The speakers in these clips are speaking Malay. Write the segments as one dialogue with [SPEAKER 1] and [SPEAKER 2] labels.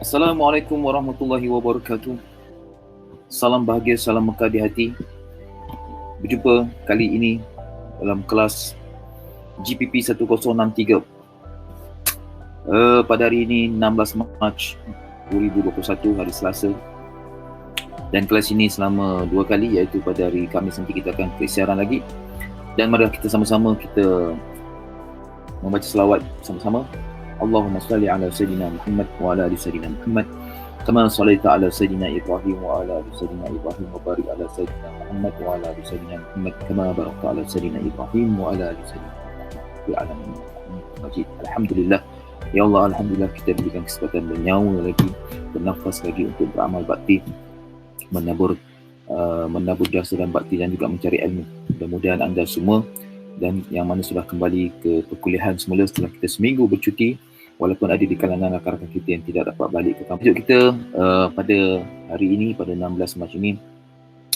[SPEAKER 1] Assalamualaikum warahmatullahi wabarakatuh. Salam bahagia, salam Mekah di hati. Berjumpa kali ini dalam kelas GPP 1063. Pada hari ini 16 Mac 2021, hari Selasa. Dan kelas ini selama 2 kali, iaitu pada hari Khamis nanti kita akan ke siaran lagi. Dan mari kita sama-sama kita membaca selawat sama-sama. Allahumma salli ala Sayyidina Muhammad wa ala ali Sayyidina Muhammad kama sallaita ala Sayyidina Ibrahim wa ala ali Sayyidina Ibrahim wa barik ala Sayyidina Muhammad wa ala ali Sayyidina Muhammad kama barakta ala Sayyidina Ibrahim wa ala ali Sayyidina Muhammad fil alamin majid. Alhamdulillah, ya Allah, alhamdulillah kita diberikan kesempatan bernyawa lagi, bernafas lagi untuk beramal bakti, menabur jasa dan bakti dan juga mencari ilmu. Mudah-mudahan anda semua dan yang mana sudah kembali ke perkuliahan semula setelah kita seminggu bercuti, walaupun ada di kalangan rakan-rakan kita yang tidak dapat balik ke kampus. Kita pada hari ini, pada 16 Mac ini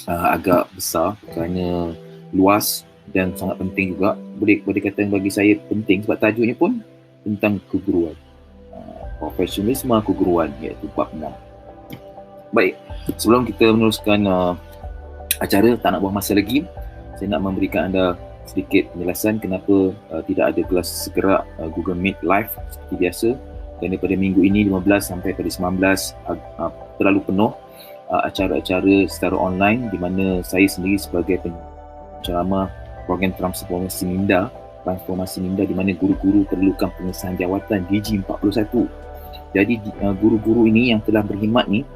[SPEAKER 1] agak besar kerana luas dan sangat penting juga. Boleh dikatakan bagi saya penting sebab tajuknya pun tentang keguruan, profesionalisme keguruan, iaitu bab 6. Baik, sebelum kita meneruskan acara, tak nak buang masa lagi, saya nak memberikan anda sedikit penjelasan kenapa tidak ada kelas segerak Google Meet live seperti biasa. Kerana pada minggu ini 15 sampai pada 19 terlalu penuh acara-acara secara online, di mana saya sendiri sebagai penceramah program transformasi minda di mana guru-guru perlukan pengesahan jawatan DG41. Jadi guru-guru ini yang telah berkhidmat ni,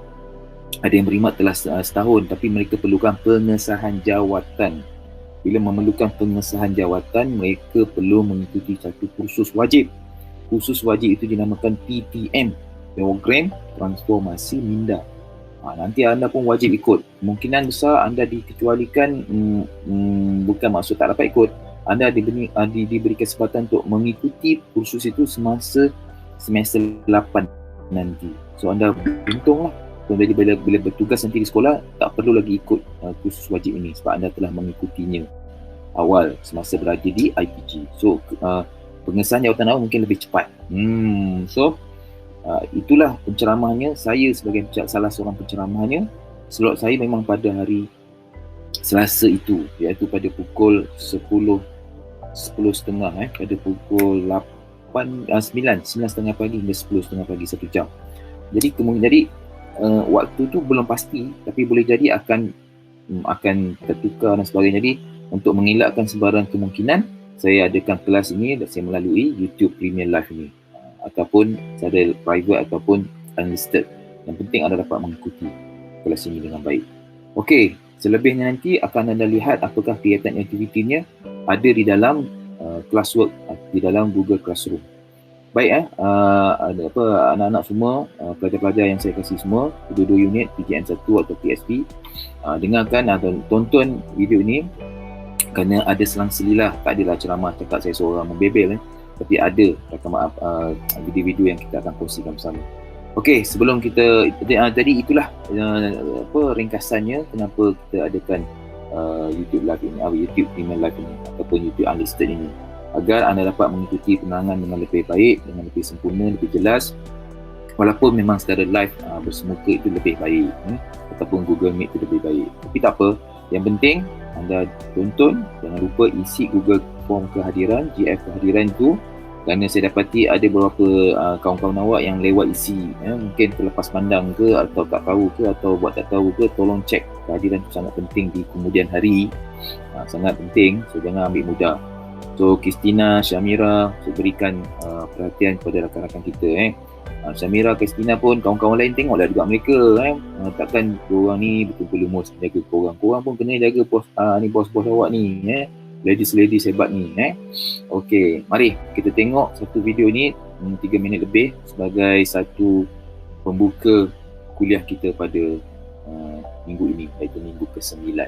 [SPEAKER 1] ada yang berkhidmat telah setahun, tapi mereka perlukan pengesahan jawatan. Bila memerlukan pengesahan jawatan, mereka perlu mengikuti satu kursus wajib. Kursus wajib itu dinamakan PTM, Program Transformasi Minda. Nanti anda pun wajib ikut. Kemungkinan besar anda dikecualikan, bukan maksud tak dapat ikut. Anda diberi kesempatan untuk mengikuti kursus itu semasa semester 8 nanti. So anda beruntunglah. Jadi bila bertugas nanti di sekolah, tak perlu lagi ikut kursus wajib ini sebab anda telah mengikutinya awal semasa berada di IPG. So pengesahan jawatan awal mungkin lebih cepat. Itulah penceramahnya. Saya sebagai salah seorang penceramahnya, slot saya memang pada hari Selasa itu, iaitu pada pukul 10.30 pada pukul 9.30 pagi hingga 10.30 pagi, 1 jam. Jadi waktu tu belum pasti, tapi boleh jadi akan tertukar dan sebagainya. Jadi untuk mengelakkan sebarang kemungkinan, saya adakan kelas ini dan saya melalui YouTube Premier Live ini, ataupun saya private ataupun unlisted. Yang penting anda dapat mengikuti kelas ini dengan baik. Okey, selebihnya nanti akan anda lihat apakah kegiatan aktivitinya ada di dalam classwork, di dalam Google Classroom. Baik, anak-anak semua, pelajar-pelajar yang saya kasih semua, dua-dua unit PGN1 atau PSP, dengarkan atau tonton video ini kerana ada selang-selilah. Tak adalah ceramah cakap saya seorang membebel, tapi ada rakaman video-video yang kita akan kongsikan bersama. Okey, sebelum kita jadi itulah ringkasannya kenapa kita adakan YouTube Live ini, YouTube Premier Live ini ataupun YouTube Unlisted ini, agar anda dapat mengikuti penerangan dengan lebih baik, dengan lebih sempurna, lebih jelas. Walaupun memang secara live bersemuka itu lebih baik, ataupun Google Meet itu lebih baik, tapi tak apa. Yang penting anda tonton, jangan lupa isi Google Form kehadiran, GF kehadiran itu, kerana saya dapati ada beberapa kawan-kawan awak yang lewat isi, mungkin terlepas pandang ke, atau tak tahu ke, atau buat tak tahu ke. Tolong cek kehadiran itu, sangat penting di kemudian hari, sangat penting. So jangan ambil mudah. So Kristina, Syamira, saya berikan perhatian kepada rakan-rakan kita. Syamira, Kristina pun, kawan-kawan lain tengoklah juga mereka. Takkan korang ni betul-betul lumus jaga korang. Korang pun kena jaga bos-bos awak ni. Ladies hebat ni. Okey, mari kita tengok satu video ni 3 minit lebih sebagai satu pembuka kuliah kita pada minggu ini, iaitu minggu ke-9.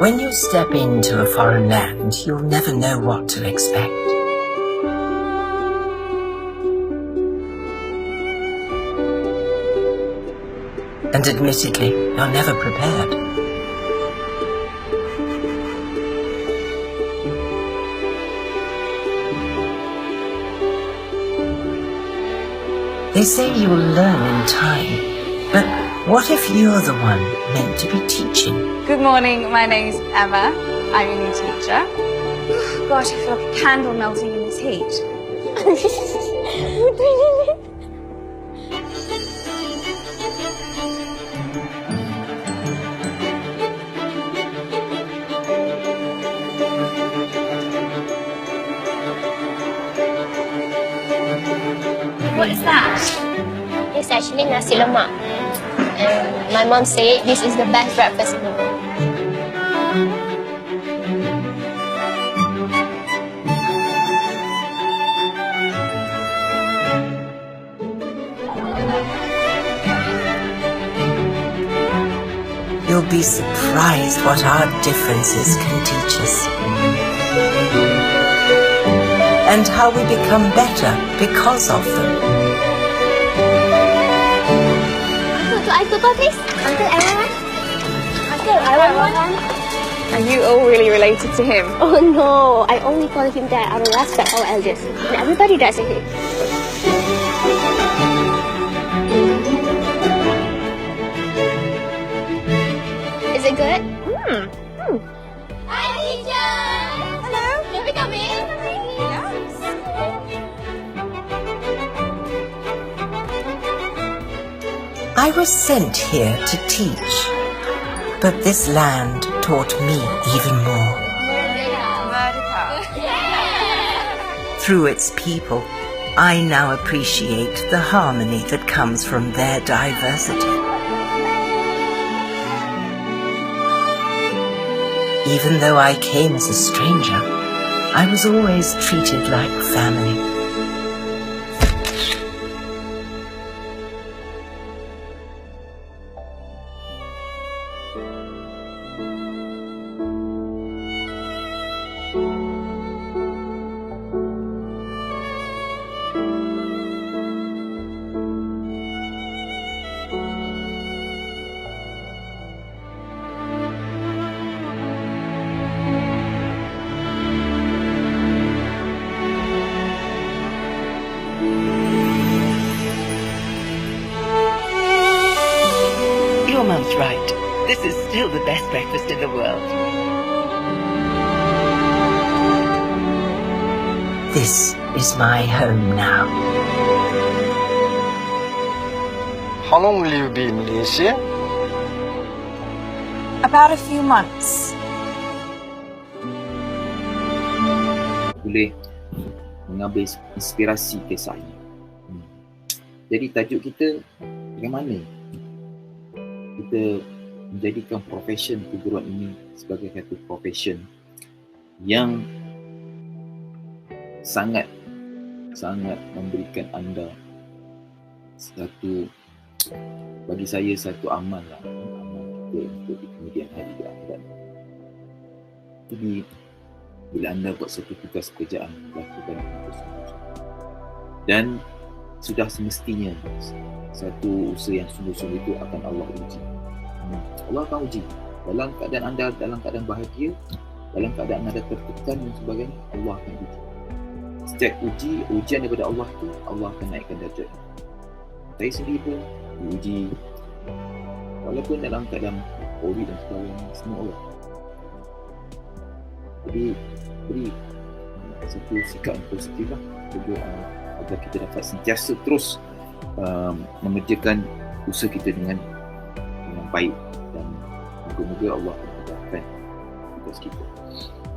[SPEAKER 2] When you step into a foreign land, you'll never know what to expect. And admittedly, you're never prepared. They say you will learn in time, but what if you're the one meant to be teaching?
[SPEAKER 3] Good morning, my name's Emma. I'm your new teacher. Gosh, I feel like a candle melting in this heat.
[SPEAKER 4] What is that? It's actually nasi lemak. And my mom said this is the best breakfast in the world.
[SPEAKER 2] You'll be surprised what our differences can teach us. And how we become better because of them.
[SPEAKER 4] Uncle, I could go, please. Uncle, I want one. Uncle, I want one.
[SPEAKER 3] Are you all really related to him?
[SPEAKER 4] Oh no, I only call him dad out of respect our elders. And everybody does it. Is it good? Hi, teacher. Hello. Can we come in?
[SPEAKER 2] I was sent here to teach, but this land taught me even more. Through its people, I now appreciate the harmony that comes from their diversity. Even though I came as a stranger, I was always treated like family. Your mum's right. This is still the best breakfast in the world. This is my home now.
[SPEAKER 5] How long will you be in Malaysia?
[SPEAKER 3] About a few months.
[SPEAKER 1] Boleh mengambil inspirasi kisah ini. Jadi tajuk kita bagaimana kita menjadikan profession keguruan ini sebagai satu profession yang sangat memberikan anda satu, bagi saya satu amal lah, amal kita untuk di kemudian hari di akhirat. Jadi bila anda buat satu tugas pekerjaan, lakukan itu sungguh-sungguh. Dan sudah semestinya satu usaha yang sungguh-sungguh itu akan Allah uji. Allah akan uji dalam keadaan anda dalam keadaan bahagia, dalam keadaan anda tertekan dan sebagainya, Allah akan uji. Setiap ujian daripada Allah tu, Allah akan naikkan darjat. Saya sendiri pun diuji walaupun dalam keadaan COVID dan sebagainya, semua Allah. Jadi beri satu sikap yang positif lah juga, agar kita dapat sentiasa terus mengerjakan usaha kita dengan baik, dan moga-moga Allah akan mudahkan tugas kita.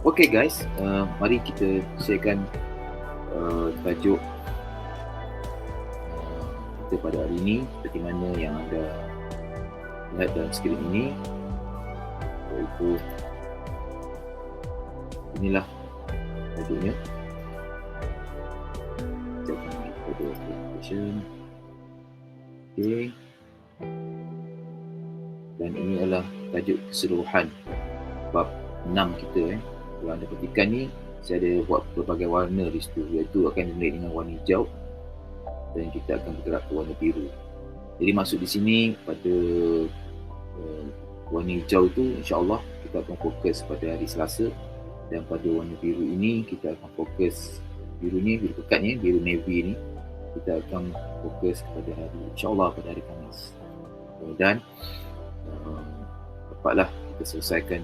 [SPEAKER 1] Okay guys, mari kita sharekan tajuk kita pada hari ini seperti mana yang anda lihat dalam skrin ini, iaitu inilah tajuknya. Okay. Dan ini adalah tajuk keseluruhan bab 6 kita. Kalau anda perhatikan ni, saya ada buat berbagai warna di situ, iaitu akan dimulai dengan warna hijau dan kita akan bergerak ke warna biru. Jadi maksud di sini pada warna hijau tu insya-Allah kita akan fokus pada hari Selasa, dan pada warna biru ini kita akan fokus, biru ni, biru pekat ni, biru navy ni kita akan fokus kepada hari insya-Allah pada hari Khamis. Dan dapatlah kita selesaikan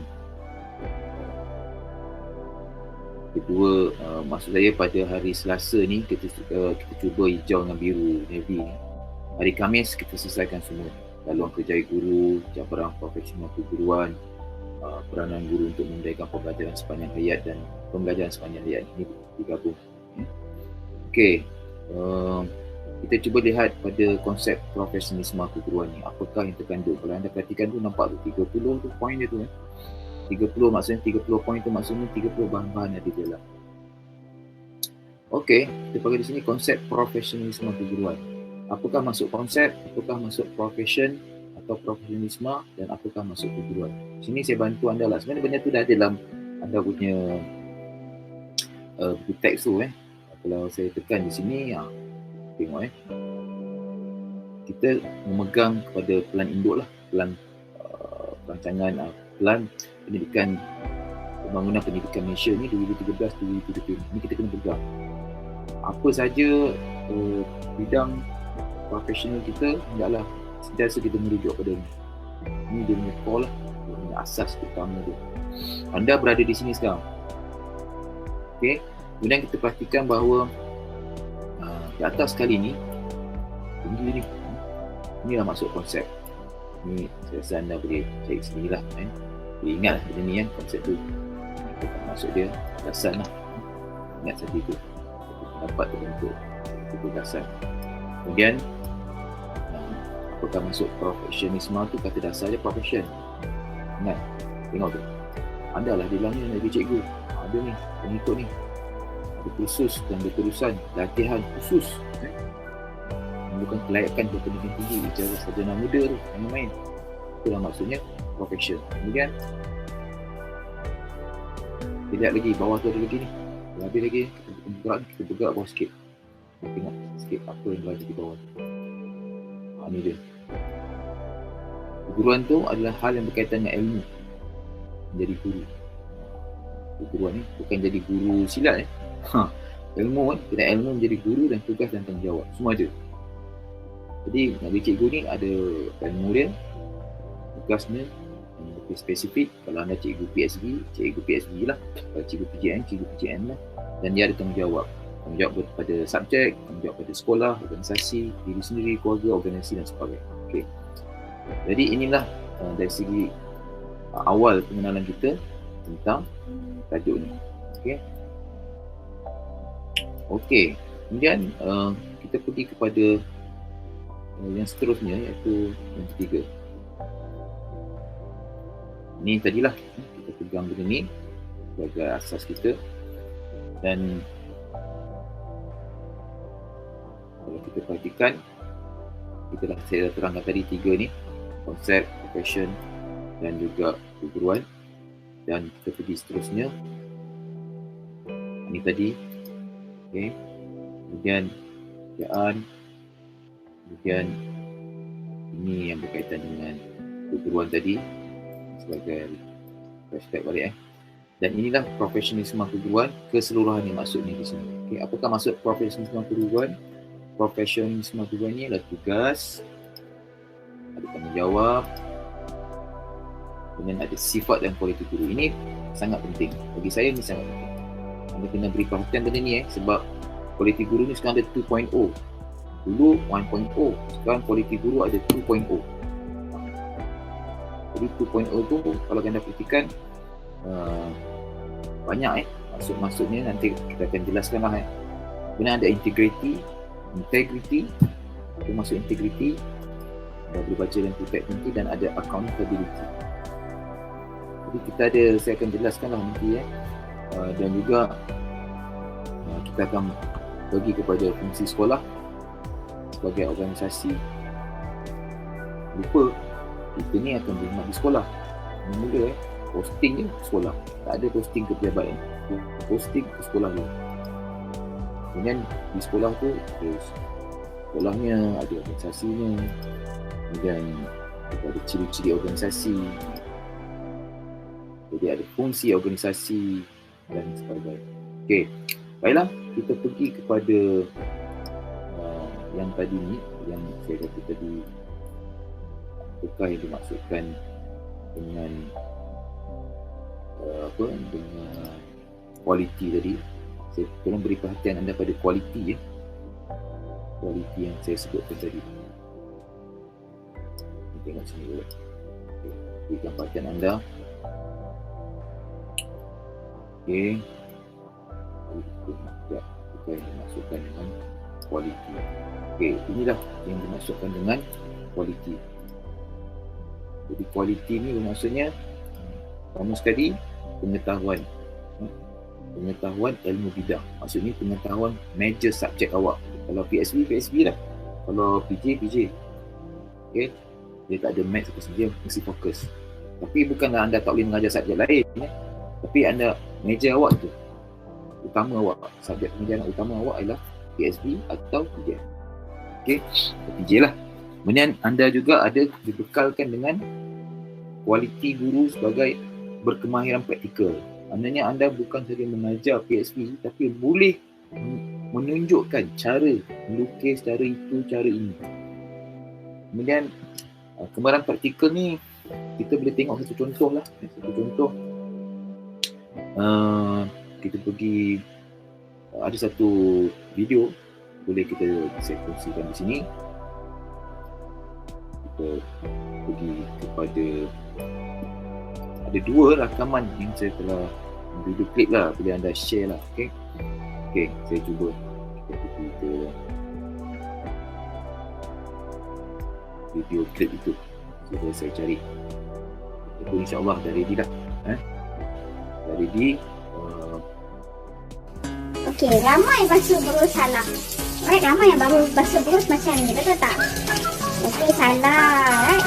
[SPEAKER 1] kedua, maksud saya pada hari Selasa ni kita cuba hijau dengan biru navy ni. Hari Khamis kita selesaikan semua laluan kerjaya guru, cabaran profesional keguruan, peranan guru untuk memberikan pembelajaran sepanjang hayat dan pembelajaran sepanjang hayat ini digabung. Okey, kita cuba lihat pada konsep profesionalisme keguruan ni. Apakah yang terkandung? Kalau anda perhatikan tu nampak tu 30 tu poin dia tu 30 maksudnya 30 poin tu maksudnya 30 bahan-bahan ada di dalam. Okey, kita bagi di sini konsep profesionalisme keguruan. Apakah masuk konsep, apakah masuk profession atau profesionalisme, dan apakah masuk keguruan. Sini saya bantu anda lah. Sebenarnya benda tu dah ada dalam anda punya buku teks tu Kalau saya tekan di sini, tengok kita memegang kepada pelan induk lah, pelan perancangan pelan pendidikan, pembangunan pendidikan Malaysia ni 2013-2020. Ni kita kena pegang. Apa saja bidang profesional kita, hendaklah sentiasa kita merujuk pada ni. Ini dia punya core lah, dia punya asas utama dia. Anda berada di sini sekarang. Okey, kemudian kita perhatikan bahawa di atas sekali ni, tinggi ni, inilah masuk konsep. Ni saya rasa anda boleh cari sendiri lah. Boleh ingat lah benda ni konsep tu. Maksud dia dasar lah. Ingat saja tu. Dapat terbentuk kebebasan. Kemudian apakah masuk profesionalisme tu, kata dasar dia profession. Ingat, tengok tu. Ada lah di dalamnya dari cikgu. Ada ni, pengikut ni. Ada kursus dan berterusan, latihan khusus. Bukan kelayakan berpendidikan tinggi, bicara sarjana muda tu, jangan main. Itulah maksudnya profession. Kemudian kita lihat lagi, bawah tu ada lagi ni. Habis lagi, kita bergerak bawah sikit. Tengok sikit apa yang berada di bawah. Ni dia. Keguruan tu adalah hal yang berkaitan dengan ilmu. Menjadi guru. Keguruan ni bukan jadi guru silat Ilmu kita ilmu menjadi guru dan tugas dan tanggungjawab. Semua ada. Jadi nak jadi cikgu ni ada ilmu dia, tugasnya yang lebih spesifik. Kalau anda cikgu PSB lah. Kalau cikgu PJN lah. Dan dia ada tanggungjawab. Tanggungjawab pada subjek, tanggungjawab pada sekolah, organisasi, diri sendiri, keluarga, organisasi dan sebagainya. Okey. Jadi inilah dari segi awal pengenalan kita tentang tajuk ni. Okey. Kemudian kita pergi kepada yang seterusnya, iaitu yang ketiga. Ini tadilah kita pegang benda ni sebagai asas kita. Dan kalau kita perhatikan, saya dah terangkan tadi tiga ni, konsep, profession dan juga keguruan. Dan kita pergi seterusnya, ini tadi, okay. Kemudian kerjaan, kemudian ini yang berkaitan dengan keguruan tadi sebagai flashback balik Dan inilah profesionalisme keguruan keseluruhannya maksudnya di sini. Okay. Apakah maksud profesionalisme keguruan? Profesionalisme keguruan ni adalah tugas, ada tanggungjawab, kemudian ada sifat dan kualiti guru. Ini sangat penting. Bagi saya ni sangat penting. Anda kena beri perhatian benda ni sebab kualiti guru ni sekarang ada 2.0. Dulu 1.0, sekarang kualiti guru ada 2.0. Jadi 2.0 tu kalau anda perhatikan banyak maksudnya nanti kita akan jelaskan lah Kemudian ada integrity, itu masuk integrity, dah boleh baca dan protect nanti, dan ada accountability. Jadi kita ada, saya akan jelaskan lah nanti dan juga kita akan bagi kepada fungsi sekolah sebagai organisasi. Lupa kita ni akan berkhidmat di sekolah. Mula posting je sekolah, tak ada posting ke pejabat posting ke sekolah tu. Kemudian di sekolah tu terus sekolahnya, ada organisasinya, kemudian ada ciri-ciri organisasi, jadi ada fungsi organisasi dan sebagainya. Okey, baiklah, kita pergi kepada yang tadi ni, yang saya kata tadi, apakah yang dimaksudkan dengan dengan kualiti tadi. Saya tolong beri perhatian anda pada kualiti, kualiti yang saya sebutkan tadi. Tengok sini dulu. Okay. Berikan perhatian anda. Okey. Ya, apa yang dimaksudkan dengan kualiti. Okey, inilah yang dimaksudkan dengan kualiti. Jadi kualiti ni bermaksudnya pertama sekali pengetahuan. Pengetahuan ilmu bidang. Maksudnya pengetahuan major subjek awak. Kalau PSB lah. Kalau PJ. Okey. Dia tak ada maths apa saja, mesti fokus. Tapi bukanlah anda tak boleh mengajar subjek lain, tapi anda major awak tu, utama awak, subjek pengajaran utama awak adalah PSB atau PJ. Okey, PJ lah. Kemudian anda juga ada dibekalkan dengan kualiti guru sebagai berkemahiran praktikal. Maknanya anda bukan sahaja mengajar PSB, tapi boleh menunjukkan cara melukis, cara itu, cara ini. Kemudian kemahiran praktikal ni kita boleh tengok satu contoh lah. Satu contoh, kita pergi, ada satu video boleh saya kongsikan di sini. Kita pergi kepada, ada 2 rakaman yang saya telah video klip lah, boleh anda share lah. Okey, saya cuba kita pergi ke video klip itu. Cuba saya cari. Itu insyaAllah dah ready dah. Dah ready.
[SPEAKER 6] Okey, ramai basuh berus salah. Alright, ramai yang baru basuh berus macam ni, betul tak? Okey, salah. Right?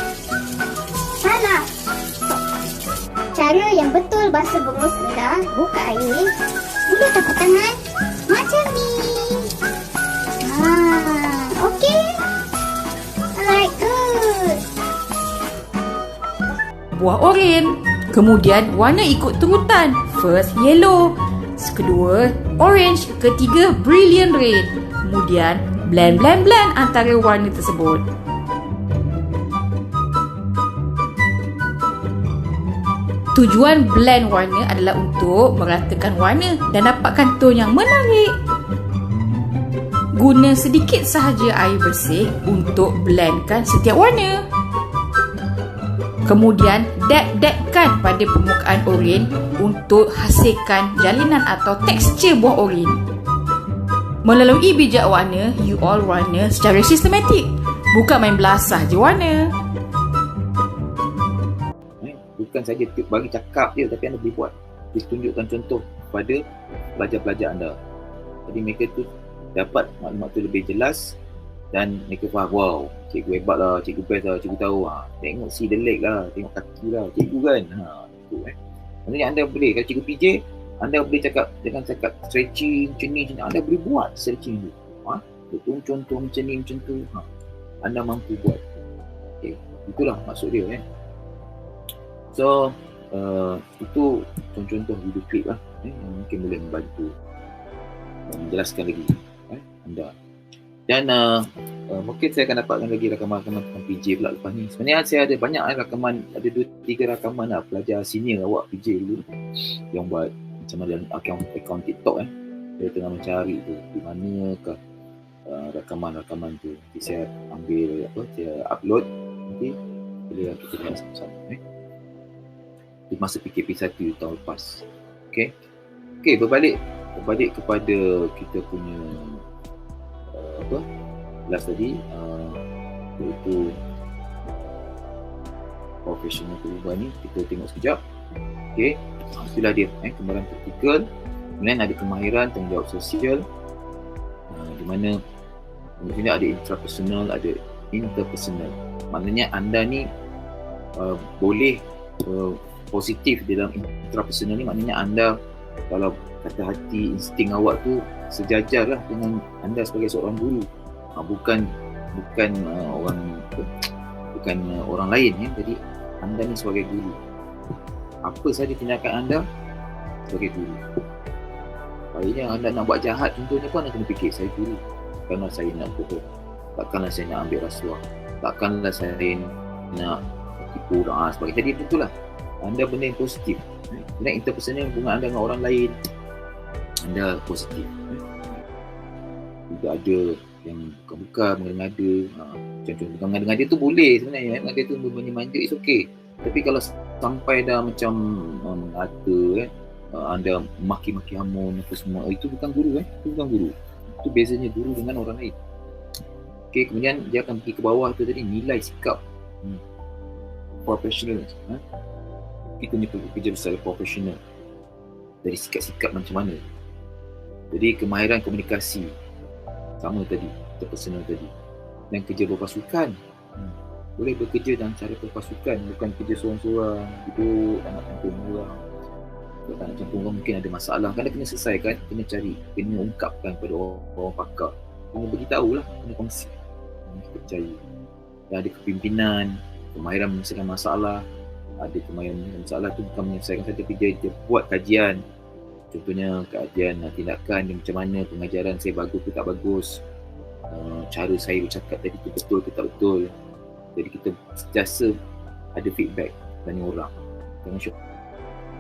[SPEAKER 6] Salah. Cara yang betul basuh berus adalah buka air, boleh tapak tangan macam ni. Okey. Alright, good.
[SPEAKER 7] Buah oren. Kemudian warna ikut turutan. First yellow, kedua orange, ketiga brilliant red. Kemudian blend antara warna tersebut. Tujuan blend warna adalah untuk meratakan warna dan dapatkan tone yang menarik. Guna sedikit sahaja air bersih untuk blendkan setiap warna. Kemudian dab-dabkan pada permukaan oren untuk hasilkan jalinan atau tekstur buah oren. Melalui bijak warna, you all warna secara sistematik. Bukan main belasah je warna.
[SPEAKER 1] Bukan saja bagi cakap je, tapi anda boleh buat. Ditunjukkan contoh kepada pelajar-pelajar anda. Jadi mereka tu dapat maklumat tu lebih jelas dan mereka faham, wow, cikgu hebat lah, cikgu best lah, cikgu tahu. Tengok see the leg lah, tengok kaki lah, cikgu kan. Itu Maksudnya anda boleh, kalau cikgu PJ, anda boleh cakap, jangan cakap stretching, macam ni, anda boleh buat stretching tu. Contoh macam ni, macam tu. Anda mampu buat. Okay. Itulah maksud dia. So, itu contoh-contoh video klip lah. Yang mungkin boleh membantu menjelaskan lagi anda. Dan mungkin saya akan dapatkan lagi rakaman-rakaman tentang PJ pula lepas ni. Sebenarnya saya ada banyak rakaman, ada 2-3 rakaman lah pelajar senior awak PJ dulu yang buat macam mana akaun TikTok. Saya tengah mencari tu di manakah rakaman-rakaman tu. Nanti saya ambil saya upload, nanti boleh kita lihat sama-sama di masa PKP 1 tahun lepas. Okey, berbalik kepada kita punya kelas tadi, iaitu profesional perubahan ni. Kita tengok sekejap. Okey, itulah dia kemahiran praktikal. Kemudian ada kemahiran tanggungjawab sosial, di mana mungkin ada intrapersonal, ada interpersonal. Maknanya anda ni boleh positif dalam intrapersonal ni. Maknanya anda, kalau kata hati insting awak tu sejajar lah dengan anda sebagai seorang guru. bukan orang lain ya. Jadi anda ni sebagai guru, apa saja tindakan anda sebagai guru. Baiknya anda nak buat jahat contohnya pun anda kena fikir, saya guru, takkanlah saya nak bohong, takkanlah saya nak ambil rasuah, takkanlah saya nak tipu orang sebagainya. Jadi itulah anda benda yang positif. Dan interpersonal hubungan anda dengan orang lain, anda positif. Tidak ada yang buka-buka, mengada-ngada. Contoh mengada-ngada tu boleh sebenarnya, mengada tu manja-manja, it's okay. Tapi kalau sampai dah macam mengata, anda maki-maki hamun apa semua, itu bukan guru itu bukan guru. Itu bezanya guru dengan orang lain. Okey, kemudian dia akan pergi ke bawah tu tadi, nilai sikap professional. Kita ni kerja secara profesional. Dari sikap-sikap macam mana. Jadi kemahiran komunikasi sama tadi, interpersonal tadi. Dan kerja berpasukan. Boleh bekerja dalam cara berpasukan, bukan kerja seorang-seorang, duduk tak nak campur orang. Kalau tak nak campur orang mungkin ada masalah, kan kena selesaikan, kena cari, kena ungkapkan pada orang pakar. Kena beritahu lah, kena kongsi. Kita percaya. Dan ada kepimpinan, kemahiran menyelesaikan masalah. Ada kemahiran menyelesaikan masalah tu bukan menyelesaikan saja, tapi dia buat kajian. Contohnya kajian tindakan dia macam mana, pengajaran saya bagus ke tak bagus, cara saya bercakap tadi tu betul ke tak betul. Jadi kita sentiasa ada feedback dari orang, jangan syok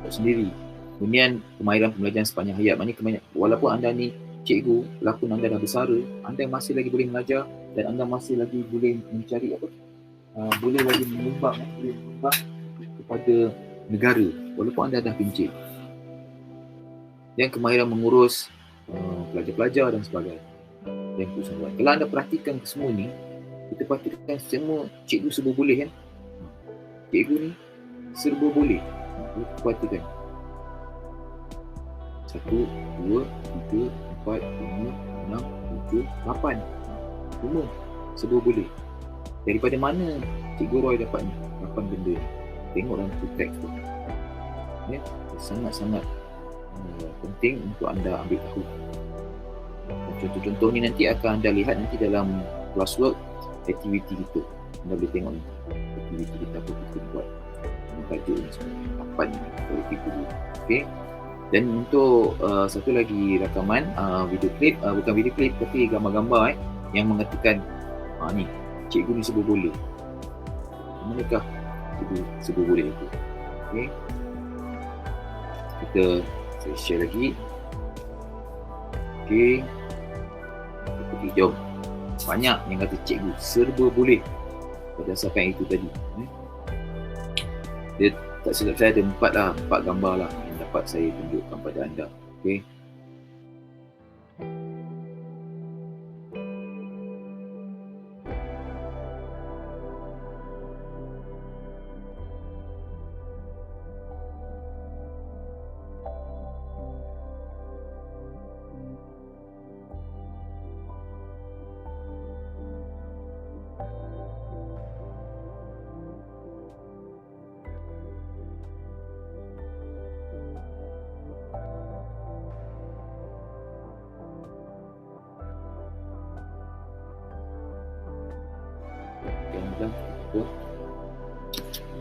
[SPEAKER 1] sendiri. Kemudian kemahiran pembelajaran sepanjang hayat, maknanya walaupun anda ni cikgu, walaupun anda dah bersara, anda masih lagi boleh mengajar dan anda masih lagi boleh mencari boleh lagi menyumbang kepada negara walaupun anda dah pencet. Dan kemahiran mengurus pelajar-pelajar dan sebagainya. Dan perusahaan. Kalau anda perhatikan semua ni, kita perhatikan semua cikgu serba boleh kan. Cikgu ni serba boleh. Kita perhatikan 1, 2, 3, 4, 5, 6, 7, 8. Semua serba boleh. Daripada mana Cikgu Roy dapat ni 8 benda ni? Tengok dalam teks tu ya, sangat-sangat penting untuk anda ambil tahu. Contoh-contoh ni nanti akan anda lihat nanti dalam classwork aktiviti kita. Anda boleh tengok ni aktiviti kita apa kita buat, tajuk ni sebenarnya 8 ni kalau kita dulu. Okay. Dan untuk satu lagi rakaman video klip, bukan video klip tapi gambar-gambar yang mengatakan ni cikgu ni serba boleh. Manakah cikgu serba boleh itu? Okay. Saya share lagi. Okay. Jadi jom. Banyak yang kata cikgu serba boleh berdasarkan itu tadi. Dia tak silap saya ada 4 gambar lah yang dapat saya tunjukkan pada anda. Okay.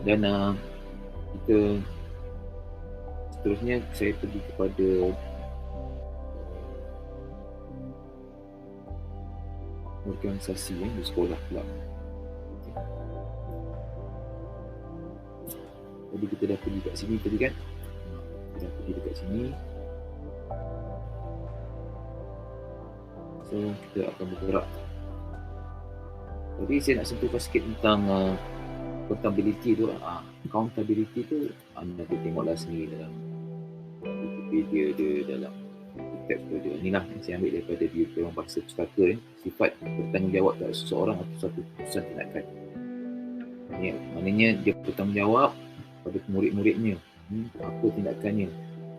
[SPEAKER 1] Dan kita seterusnya saya pergi kepada organisasi di sekolah pula. Jadi kita dah pergi kat sini tadi kan, kita dah pergi dekat sini. So kita akan bergerak. Jadi saya nak sentuhkan sikit tentang accountability tu. Accountability tu anda boleh tengoklah sendiri dalam Wikipedia dia, dalam tab dia. Inilah yang saya ambil daripada dia orang bahasa pustaka sifat bertanggungjawab terhadap seseorang atau satu keputusan tindakan. Ya, maknanya dia bertanggungjawab pada murid-muridnya. Apa tindakannya?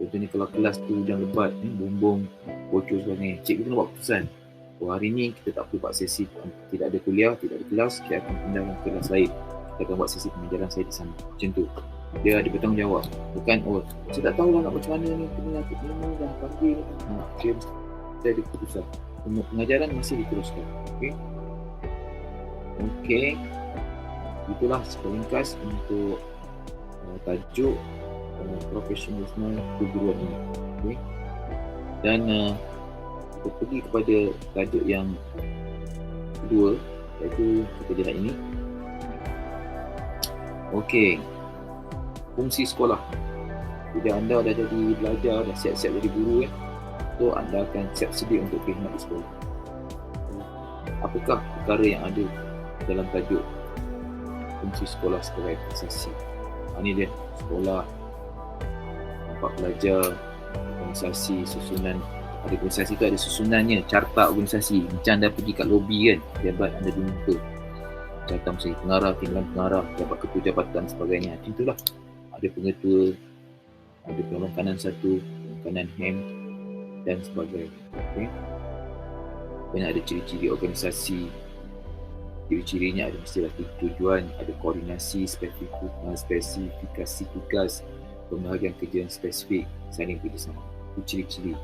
[SPEAKER 1] Contohnya kalau kelas tu hujan lebat, bumbung, bocor sebagainya, cikgu kena buat keputusan. Hari ni kita tak perlu buat sesi, tidak ada kuliah, tidak ada kelas, kita akan pindah ke kelas lain. Kita akan buat sesi pengajaran saya di sana. Macam tu. Dia ada bertanggungjawab. Bukan, saya tak tahu lah nak macam mana ni, kena dah panggil. Dia mesti ada keputusan. pengajaran masih diteruskan. Okey. Itulah seringkas untuk tajuk profesionalisme keguruan ini. Okey. Dan kita pergi kepada tajuk yang kedua, iaitu kita lihat ini. Okey. Fungsi sekolah. Bila anda dah jadi belajar, dah siap-siap jadi guru so anda akan siap sedia untuk khidmat di sekolah. Apakah perkara yang ada dalam tajuk fungsi sekolah sebagai asasi? Ini dia sekolah, tempat belajar, organisasi, susunan. Ada organisasi tu ada susunannya, carta organisasi. Macam anda pergi kat lobi kan, pejabat anda jumpa carta misalnya pengarah, timbalan pengarah, pejabat ketua jabatan sebagainya. Macam itulah. Ada pengetua, ada penolong kanan satu, kanan hem dan sebagainya. Okay. Banyak ada ciri-ciri organisasi. Ciri-cirinya ada mestilah tujuan, ada koordinasi, spesifikasi tugas, pembahagian kerja yang spesifik, saling kerjasama. Itu ciri-ciri.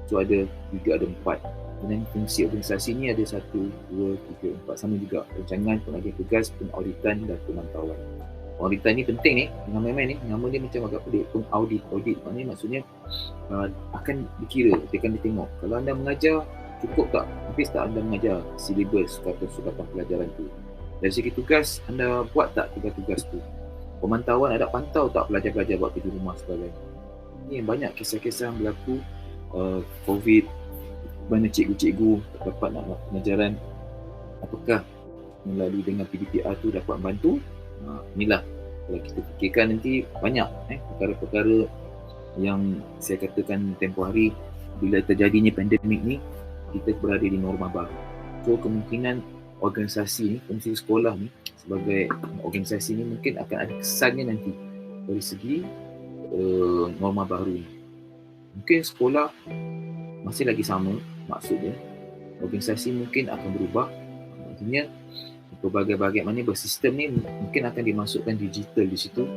[SPEAKER 1] So ada 3, ada 4. Dan fungsi organisasi ni ada 1, 2, 3, 4. Sama juga. Rancangan, pembahagian tugas, pengauditan dan pemantauan. Pengauditan ni penting ni, nama ni, nama dia macam agak pelik. Pengaudit, audit maknanya maksudnya akan dikira, dia akan ditengok. Kalau anda mengajar, cukup tak? Habis tak anda mengajar silibus atau sukatan pelajaran tu? Dari segi tugas, anda buat tak tugas-tugas tu? Pemantauan, ada pantau tak pelajar-pelajar buat kerja rumah sebagainya? Ini banyak kisah-kisah yang berlaku. COVID, mana cikgu-cikgu tak dapat nak melakukan pengajaran. Apakah melalui dengan PDPR tu dapat membantu? Inilah kalau kita fikirkan nanti banyak perkara-perkara yang saya katakan tempoh hari bila terjadinya pandemik ni, kita berada di norma baru. So kemungkinan organisasi ni, fungsi sekolah ni sebagai organisasi ni mungkin akan ada kesannya nanti dari segi norma baru ni. Mungkin sekolah masih lagi sama, maksudnya organisasi mungkin akan berubah. Maksudnya berbagai-bagai mana bersistem ni mungkin akan dimasukkan digital di situ.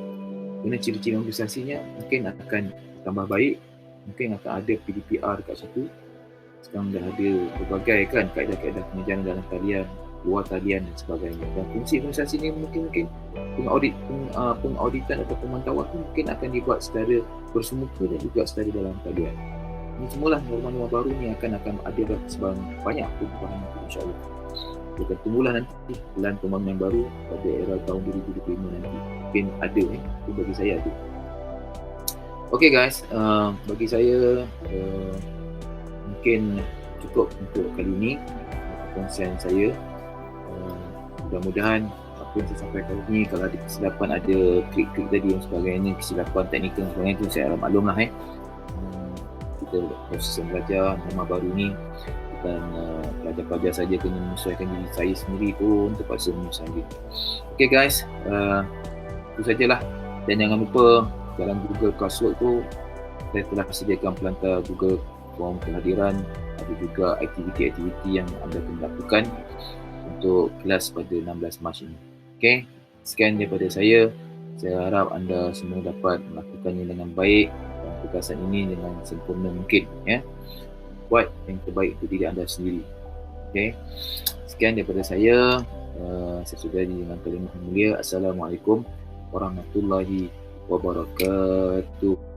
[SPEAKER 1] Kerana ciri-ciri organisasinya mungkin akan tambah baik, mungkin akan ada PDPR dekat situ. Sekarang dah ada berbagai kan kaedah-kaedah pengajaran dalam talian, luar talian dan sebagainya. Dan fungsi organisasi ni mungkin pengauditan atau pemantauan mungkin akan dibuat secara bersemuka dan juga secara dalam talian. Ini semualah norma-norma baru ni akan ada banyak perubahan insya-Allah. Kita tunggulah nanti pelan pembangunan baru pada era tahun 2025 nanti. Mungkin ada itu bagi saya ada. Okay guys, bagi saya mungkin cukup untuk kali ini perkongsian saya. Mudah-mudahan apa yang saya sampaikan ni, kalau ada kesilapan, ada klik-klik tadi yang sebagainya, kesilapan teknikal dan sebagainya tu saya harap maklum lah kita proses belajar nama baru ni, dan pelajar-pelajar saja kena menyesuaikan diri saya sendiri pun terpaksa menyesuaikan diri. Okay guys, itu sajalah. Dan jangan lupa dalam Google Classwork tu saya telah sediakan pelantar Google Form kehadiran, ada juga aktiviti-aktiviti yang anda kena lakukan untuk kelas pada 16 Mac ini. Okay, sekian daripada saya. Saya harap anda semua dapat melakukannya dengan baik dan tugasan ini dengan sempurna mungkin. Buat yang terbaik untuk diri anda sendiri. Okay, sekian daripada saya. Saya sudahi dengan kalimah mulia. Assalamualaikum warahmatullahi wabarakatuh.